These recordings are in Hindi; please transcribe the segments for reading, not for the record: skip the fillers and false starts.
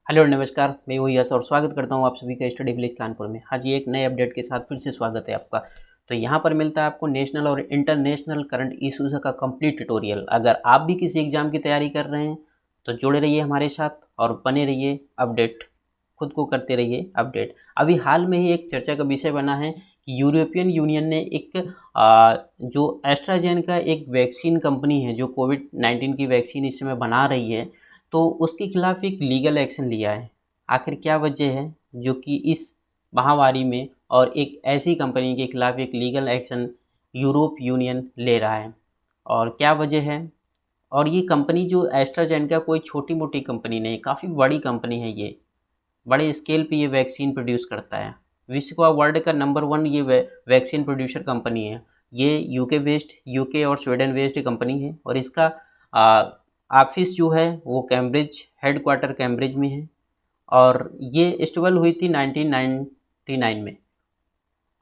हेलो नमस्कार, मैं हूँ यश और स्वागत करता हूँ आप सभी का स्टडी विलेज कानपुर में। हाँ जी, एक नए अपडेट के साथ फिर से स्वागत है आपका। तो यहाँ पर मिलता है आपको नेशनल और इंटरनेशनल करंट इश्यूज़ का कंप्लीट ट्यूटोरियल। अगर आप भी किसी एग्जाम की तैयारी कर रहे हैं तो जुड़े रहिए हमारे साथ और बने रहिए अपडेट, खुद को करते रहिए अपडेट। अभी हाल में ही एक चर्चा का विषय बना है कि यूरोपियन यूनियन ने एक जो एस्ट्राजेनेका एक वैक्सीन कंपनी है जो कोविड-19 की वैक्सीन इस समय बना रही है, तो उसके खिलाफ एक लीगल एक्शन लिया है। आखिर क्या वजह है जो कि इस महामारी में और एक ऐसी कंपनी के खिलाफ एक लीगल एक्शन यूरोप यूनियन ले रहा है और क्या वजह है? और ये कंपनी जो एस्ट्राजेनेका कोई छोटी-मोटी कंपनी नहीं, काफ़ी बड़ी कंपनी है ये। बड़े स्केल पे ये वैक्सीन प्रोड्यूस करता है। विश्व का वर्ल्ड का नंबर 1 ये वैक्सीन प्रोड्यूसर कंपनी है। ये यूके और स्वीडन बेस्ड कंपनी है और इसका ऑफिस जो है वो कैम्ब्रिज, हेडक्वार्टर कैम्ब्रिज में है और ये एस्टेबल हुई थी 1999 में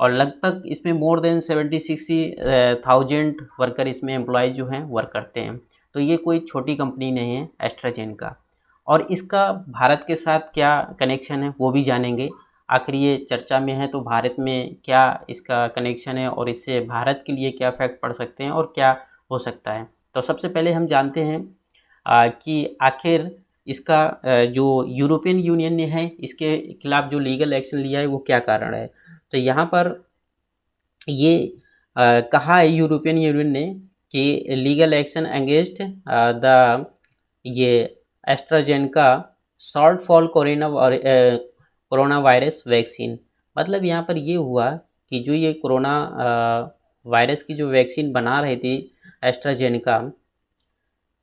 और लगभग इसमें मोर देन 76,000 वर्कर इसमें एम्प्लॉय जो हैं वर्क करते हैं। तो ये कोई छोटी कंपनी नहीं है एस्ट्राजेनेका। और इसका भारत के साथ क्या कनेक्शन है वो भी जानेंगे। आखिर ये चर्चा में है तो भारत में क्या इसका कनेक्शन है और इससे भारत के लिए क्या इफेक्ट पड़ सकते हैं और क्या हो सकता है। तो सबसे पहले हम जानते हैं कि आखिर इसका जो यूरोपियन यूनियन ने है इसके खिलाफ जो लीगल एक्शन लिया है वो क्या कारण है। तो यहाँ पर ये कहा है यूरोपियन यूनियन ने कि लीगल एक्शन अगेंस्ट द ये AstraZeneca short fall corona virus vaccine. मतलब यहाँ पर ये हुआ कि जो ये कोरोना वायरस की जो वैक्सीन बना रही थी एस्ट्राजेनेका,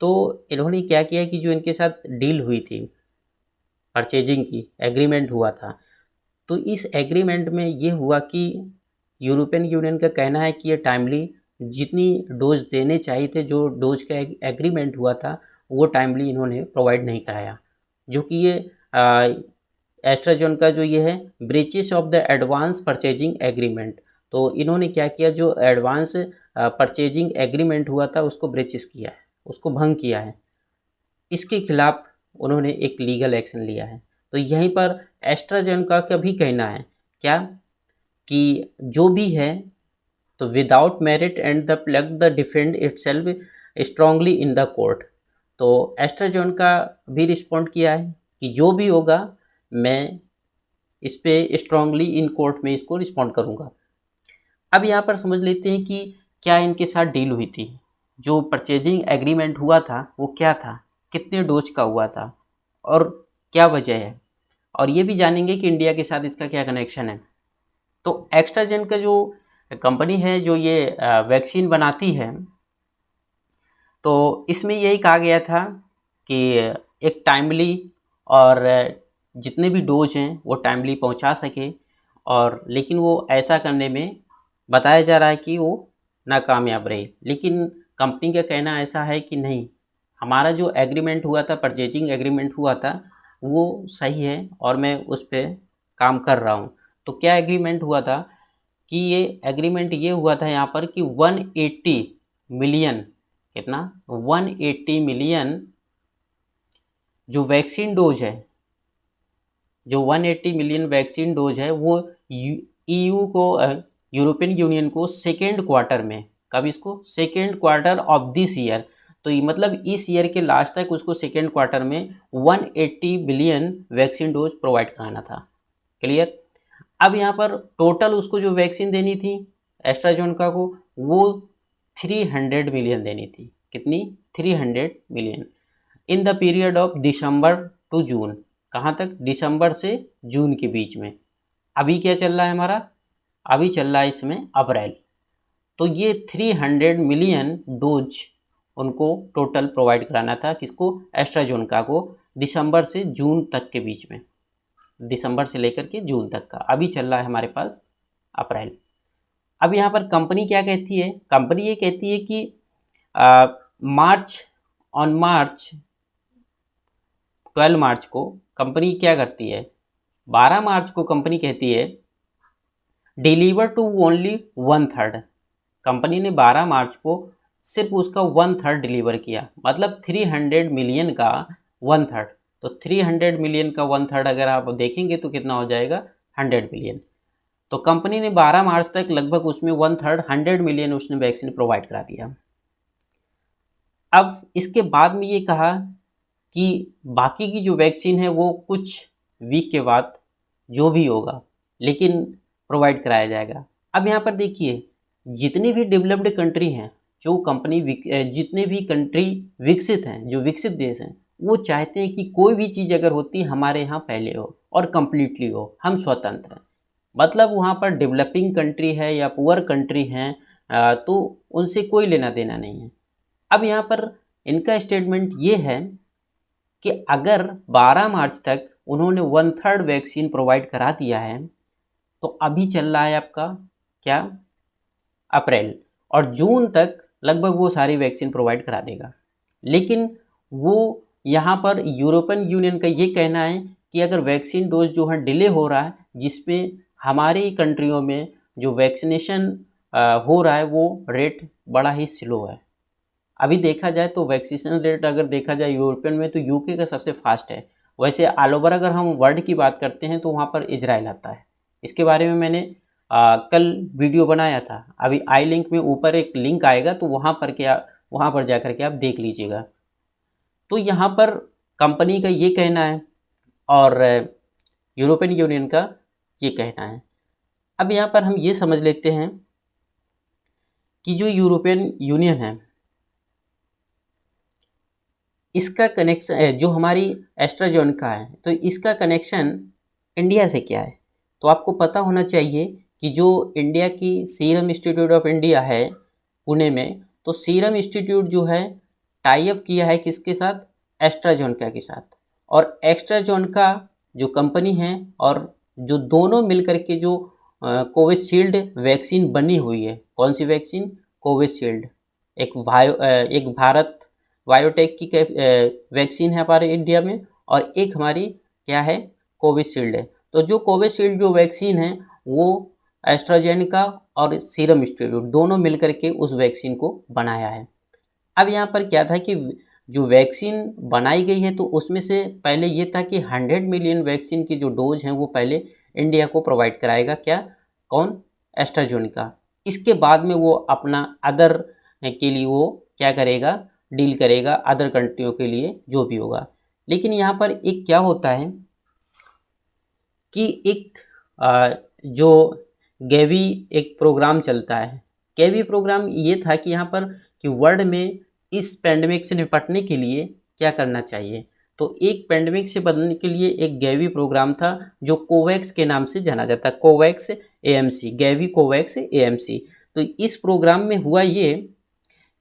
तो इन्होंने क्या किया कि जो इनके साथ डील हुई थी परचेजिंग की, एग्रीमेंट हुआ था, तो इस एग्रीमेंट में ये हुआ कि यूरोपियन यूनियन का कहना है कि ये टाइमली जितनी डोज देने चाहिए थे, जो डोज का एग्रीमेंट हुआ था वो टाइमली इन्होंने प्रोवाइड नहीं कराया, जो कि ये एस्ट्राजेनेका जो ये है breaches of the advance purchasing agreement. तो इन्होंने क्या किया, जो एडवांस परचेजिंग एग्रीमेंट हुआ था उसको ब्रीचेस किया है, उसको भंग किया है। इसके खिलाफ उन्होंने एक लीगल एक्शन लिया है। तो यहीं पर एस्ट्राजेनेका का भी कहना है क्या कि जो भी है तो without merit and the plug the defend itself strongly in the court. तो एस्ट्राजेनेका भी रिस्पॉन्ड किया है कि जो भी होगा मैं इस पे स्ट्रांगली इन कोर्ट में इसको रिस्पॉन्ड करूँगा। अब यहाँ पर समझ लेते हैं कि क्या इनके साथ डील हुई थी, जो परचेजिंग एग्रीमेंट हुआ था वो क्या था, कितने डोज का हुआ था और क्या वजह है, और ये भी जानेंगे कि इंडिया के साथ इसका क्या कनेक्शन है। तो एस्ट्राजेनेका जो कंपनी है जो ये वैक्सीन बनाती है, तो इसमें यही कहा गया था कि एक टाइमली और जितने भी डोज हैं वो टाइमली पहुंचा सके, और लेकिन वो ऐसा करने में बताया जा रहा है कि वो नाकामयाब रहे। लेकिन कंपनी का कहना ऐसा है कि नहीं, हमारा जो एग्रीमेंट हुआ था, परचेजिंग एग्रीमेंट हुआ था, वो सही है और मैं उस पर काम कर रहा हूँ। तो क्या एग्रीमेंट हुआ था कि ये एग्रीमेंट ये हुआ था यहाँ पर कि 180 मिलियन, कितना, 180 मिलियन जो वैक्सीन डोज है, जो 180 मिलियन वैक्सीन डोज है वो ईयू को, यूरोपियन यूनियन को सेकेंड क्वार्टर में, कब इसको, second quarter of this year, तो ये मतलब इस ईयर के लास्ट तक उसको सेकेंड क्वार्टर में 180 बिलियन वैक्सीन डोज प्रोवाइड कराना था। क्लियर। अब यहाँ पर टोटल उसको जो वैक्सीन देनी थी एस्ट्राजेनेका को, वो 300 मिलियन देनी थी। कितनी, 300 million in the period of December to June. कहाँ तक, दिसंबर से जून के बीच में। अभी क्या चल रहा है हमारा, अभी चल रहा है इसमें अप्रैल। तो ये 300 मिलियन डोज उनको टोटल प्रोवाइड कराना था, किसको, एस्ट्राजेनेका को, दिसंबर से जून तक के बीच में, दिसंबर से लेकर के जून तक का। अभी चल रहा है हमारे पास अप्रैल। अब यहाँ पर कंपनी क्या कहती है, कंपनी ये कहती है कि मार्च 12 मार्च को कंपनी क्या करती है, 12 मार्च को कंपनी कहती है डिलीवर टू ओनली 1/3। कंपनी ने 12 मार्च को सिर्फ उसका 1/3 डिलीवर किया, मतलब 300 मिलियन का 1/3। तो 300 मिलियन का 1/3 अगर आप देखेंगे तो कितना हो जाएगा, 100 मिलियन। तो कंपनी ने 12 मार्च तक लगभग उसमें 1/3 100 मिलियन उसने वैक्सीन प्रोवाइड करा दिया। अब इसके बाद में ये कहा कि बाकी की जो वैक्सीन है वो कुछ वीक के बाद जो भी होगा लेकिन प्रोवाइड कराया जाएगा। अब यहाँ पर देखिए, जितनी भी डेवलप्ड कंट्री हैं, जो जितने भी कंट्री विकसित हैं, जो विकसित देश हैं, वो चाहते हैं कि कोई भी चीज़ अगर होती है हमारे यहाँ पहले हो और कम्प्लीटली हो, हम स्वतंत्र हैं। मतलब वहाँ पर डेवलपिंग कंट्री है या पुअर कंट्री हैं, तो उनसे कोई लेना देना नहीं है। अब यहाँ पर इनका स्टेटमेंट ये है कि अगर 12 मार्च तक उन्होंने 1/3 वैक्सीन प्रोवाइड करा दिया है, तो अभी चल रहा है आपका क्या, अप्रैल, और जून तक लगभग वो सारी वैक्सीन प्रोवाइड करा देगा। लेकिन वो यहाँ पर यूरोपियन यूनियन का ये कहना है कि अगर वैक्सीन डोज जो है डिले हो रहा है, जिसमें हमारी कंट्रियों में जो वैक्सीनेशन हो रहा है वो रेट बड़ा ही स्लो है। अभी देखा जाए तो वैक्सीनेशन रेट अगर देखा जाए यूरोपियन में तो यूके का सबसे फास्ट है। वैसे ऑल ओवर अगर हम वर्ल्ड की बात करते हैं तो वहाँ पर इजराइल आता है। इसके बारे में मैंने कल वीडियो बनाया था। अभी आई लिंक में ऊपर एक लिंक आएगा, तो वहाँ पर जा कर के आप देख लीजिएगा। तो यहाँ पर कंपनी का ये कहना है और यूरोपियन यूनियन का ये कहना है। अब यहाँ पर हम ये समझ लेते हैं कि जो यूरोपियन यूनियन है, इसका कनेक्शन जो हमारी एस्ट्राजेनेका है, तो इसका कनेक्शन इंडिया से क्या है। तो आपको पता होना चाहिए कि जो इंडिया की सीरम इंस्टीट्यूट ऑफ इंडिया है पुणे में, तो सीरम इंस्टीट्यूट जो है टाई अप किया है किसके साथ, एस्ट्राजेनेका के साथ। और एस्ट्राजेनेका जो कंपनी है और जो दोनों मिलकर के जो कोविशील्ड वैक्सीन बनी हुई है, कौन सी वैक्सीन, कोविशील्ड, एक भारत बायोटेक की वैक्सीन है हमारे इंडिया में, और एक हमारी क्या है, कोविशील्ड है। तो जो कोविशील्ड जो वैक्सीन है वो एस्ट्राजेनेका और सीरम इंस्टीट्यूट दोनों मिलकर के उस वैक्सीन को बनाया है। अब यहाँ पर क्या था कि जो वैक्सीन बनाई गई है तो उसमें से पहले ये था कि 100 मिलियन वैक्सीन की जो डोज हैं वो पहले इंडिया को प्रोवाइड कराएगा, क्या, कौन, एस्ट्राजेनेका। इसके बाद में वो अपना अदर के लिए वो क्या करेगा, डील करेगा अदर कंट्रियों के लिए जो भी होगा। लेकिन यहाँ पर एक क्या होता है कि एक जो गैवी एक प्रोग्राम चलता है। गैवी प्रोग्राम ये था कि यहाँ पर कि वर्ल्ड में इस पेंडेमिक से निपटने के लिए क्या करना चाहिए। तो एक पेंडेमिक से बचने के लिए एक गैवी प्रोग्राम था जो कोवैक्स के नाम से जाना जाता है, कोवैक्स एएमसी, गैवी कोवैक्स एएमसी। तो इस प्रोग्राम में हुआ ये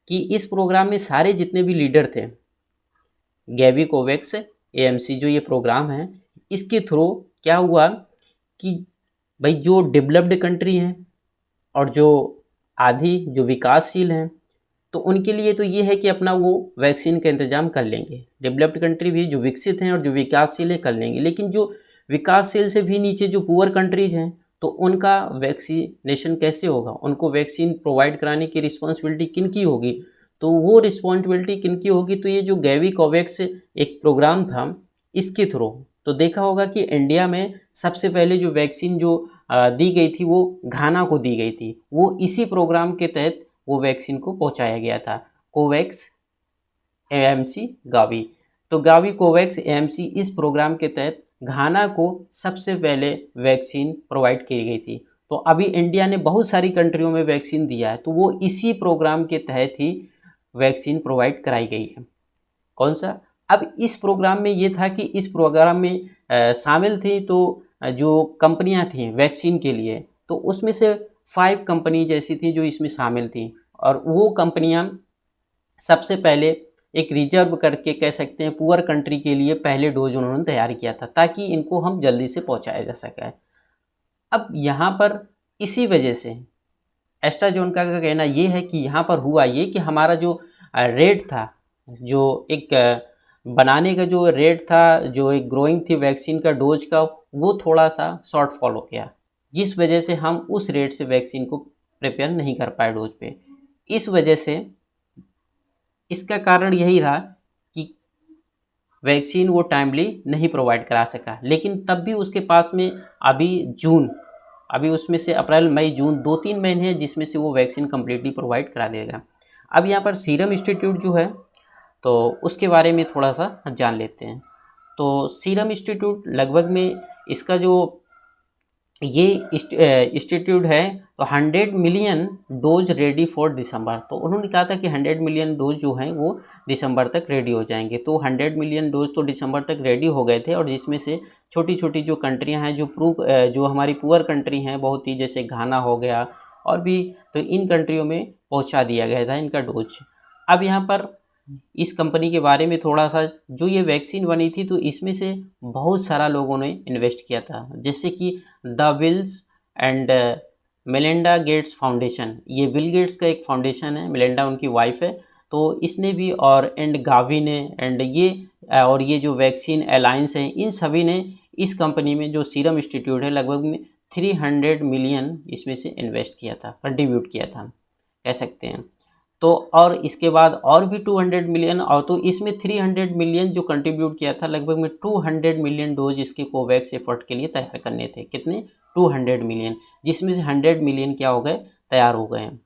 कि इस प्रोग्राम में सारे जितने भी लीडर थे, गैवी कोवैक्स एएमसी जो ये प्रोग्राम है, इसके थ्रू क्या हुआ कि भाई जो डेवलप्ड कंट्री हैं और जो आधी जो विकासशील हैं, तो उनके लिए तो ये है कि अपना वो वैक्सीन का इंतज़ाम कर लेंगे। डेवलप्ड कंट्री भी जो विकसित हैं और जो विकासशील हैं कर लेंगे। लेकिन जो विकासशील से भी नीचे जो पुअर कंट्रीज़ हैं, तो उनका वैक्सीनेशन कैसे होगा, उनको वैक्सीन प्रोवाइड कराने की रिस्पॉन्सिबिलिटी किन की होगी। तो वो रिस्पॉन्सिबिलिटी किन की होगी, तो ये जो गैवी कोवैक्स एक प्रोग्राम था, इसके थ्रू तो देखा होगा कि इंडिया में सबसे पहले जो वैक्सीन जो दी गई थी वो घाना को दी गई थी। वो इसी प्रोग्राम के तहत वो वैक्सीन को पहुंचाया गया था, कोवैक्स एएमसी गावी। तो गावी कोवैक्स एएमसी इस प्रोग्राम के तहत घाना को सबसे पहले वैक्सीन प्रोवाइड की गई थी। तो अभी इंडिया ने बहुत सारी कंट्रियों में वैक्सीन दिया है, तो वो इसी प्रोग्राम के तहत ही वैक्सीन प्रोवाइड कराई गई है। कौन सा, अब इस प्रोग्राम में ये था कि इस प्रोग्राम में शामिल थी तो जो कंपनियां थी वैक्सीन के लिए, तो उसमें से 5 कंपनी जैसी थी जो इसमें शामिल थी। और वो कंपनियां सबसे पहले एक रिजर्व करके कह सकते हैं पुअर कंट्री के लिए पहले डोज उन्होंने तैयार किया था ताकि इनको हम जल्दी से पहुंचाया जा सके। अब यहाँ पर इसी वजह से एस्ट्राजेनेका का कहना ये है कि यहाँ पर हुआ ये कि हमारा जो रेट था, जो एक बनाने का जो रेट था, जो एक ग्रोइंग थी वैक्सीन का डोज का, वो थोड़ा सा शॉर्टफॉल हो गया, जिस वजह से हम उस रेट से वैक्सीन को प्रिपेयर नहीं कर पाए डोज पे। इस वजह से इसका कारण यही रहा कि वैक्सीन वो टाइमली नहीं प्रोवाइड करा सका, लेकिन तब भी उसके पास में अभी उसमें से अप्रैल मई जून 2-3 महीने हैं जिसमें से वो वैक्सीन कम्प्लीटली प्रोवाइड करा देगा। अब यहाँ पर सीरम इंस्टीट्यूट जो है तो उसके बारे में थोड़ा सा जान लेते हैं। तो सीरम इंस्टीट्यूट लगभग में इसका जो ये इंस्टीट्यूट है तो 100 million dose ready for December. तो उन्होंने कहा था कि 100 मिलियन डोज जो हैं वो दिसंबर तक रेडी हो जाएंगे। तो 100 मिलियन डोज तो दिसंबर तक रेडी हो गए थे, और जिसमें से छोटी छोटी जो कंट्रियां हैं जो हमारी पुअर कंट्री हैं बहुत ही, जैसे घाना हो गया और भी, तो इन कंट्रियों में पहुंचा दिया गया था इनका डोज। अब यहाँ पर इस कंपनी के बारे में थोड़ा सा, जो ये वैक्सीन बनी थी तो इसमें से बहुत सारा लोगों ने इन्वेस्ट किया था, जैसे कि the bills and Melinda Gates foundation. ये बिल गेट्स का एक फाउंडेशन है, मेलिंडा उनकी वाइफ है, तो इसने भी, और एंड गावी ने, और ये जो वैक्सीन अलायंस है, इन सभी ने इस कंपनी में जो सीरम इंस्टीट्यूट है लगभग में 300 मिलियन इसमें से इन्वेस्ट किया था, कंट्रीब्यूट किया था कह सकते हैं। तो और इसके बाद और भी 200 मिलियन, और तो इसमें 300 मिलियन जो कंट्रीब्यूट किया था, लगभग में 200 मिलियन डोज इसके कोवैक्स एफर्ट के लिए तैयार करने थे। कितने? 200 मिलियन, जिसमें से 100 मिलियन क्या हो गए, तैयार हो गए हैं।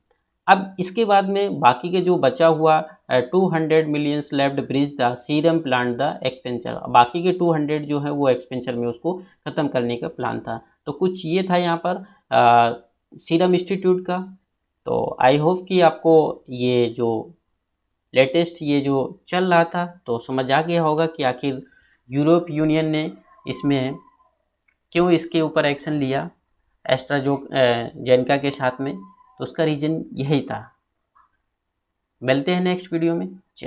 अब इसके बाद में बाकी के जो बचा हुआ 200 millions left bridge the serum plant the expenditure, बाकी के 200 जो है वो एक्सपेंचर में उसको ख़त्म करने का प्लान था। तो कुछ ये था यहाँ पर सीरम इंस्टीट्यूट का। तो आई होप कि आपको ये जो लेटेस्ट ये जो चल रहा था तो समझ आ गया होगा कि आखिर यूरोप यूनियन ने इसमें क्यों इसके ऊपर एक्शन लिया एस्ट्राजेनेका के साथ में, तो उसका रीज़न यही था। मिलते हैं नेक्स्ट वीडियो में। जय।